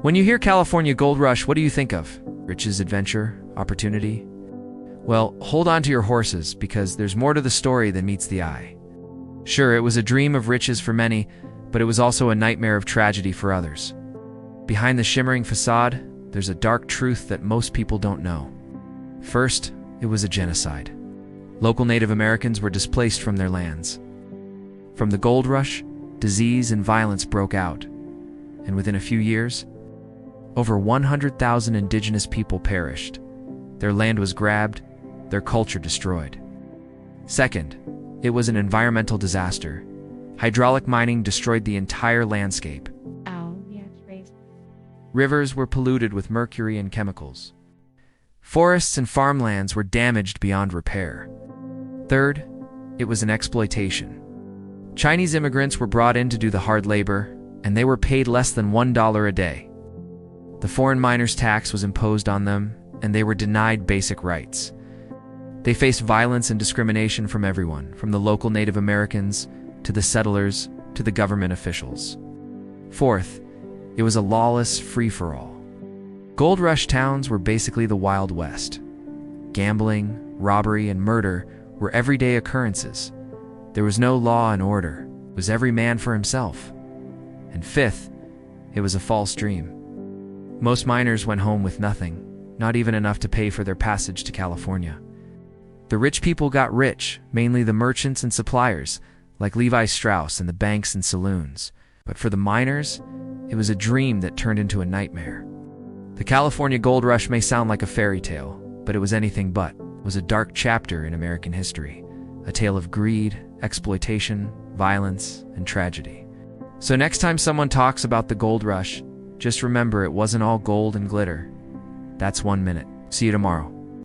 When you hear California Gold Rush, what do you think of? Riches, adventure, opportunity? Well, hold on to your horses, because there's more to the story than meets the eye. Sure, it was a dream of riches for many, but it was also a nightmare of tragedy for others. Behind the shimmering facade, there's a dark truth that most people don't know. First, it was a genocide. Local Native Americans were displaced from their lands. From the gold rush, disease and violence broke out, and within a few years, over 100,000 indigenous people perished. Their land was grabbed, their culture destroyed. Second, it was an environmental disaster. Hydraulic mining destroyed the entire landscape. Rivers were polluted with mercury and chemicals. Forests and farmlands were damaged beyond repair. Third, it was an exploitation. Chinese immigrants were brought in to do the hard labor, and they were paid less than $1 a day. The foreign miners' tax was imposed on them, and they were denied basic rights. They faced violence and discrimination from everyone, from the local Native Americans, to the settlers, to the government officials. Fourth, it was a lawless free-for-all. Gold rush towns were basically the Wild West. Gambling, robbery, and murder were everyday occurrences. There was no law and order. It was every man for himself. And fifth, it was a false dream. Most miners went home with nothing, not even enough to pay for their passage to California. The rich people got rich, mainly the merchants and suppliers, like Levi Strauss and the banks and saloons. But for the miners, it was a dream that turned into a nightmare. The California Gold Rush may sound like a fairy tale, but it was anything but. It was a dark chapter in American history, a tale of greed, exploitation, violence, and tragedy. So next time someone talks about the gold rush, just remember it wasn't all gold and glitter. That's 1 minute. See you tomorrow.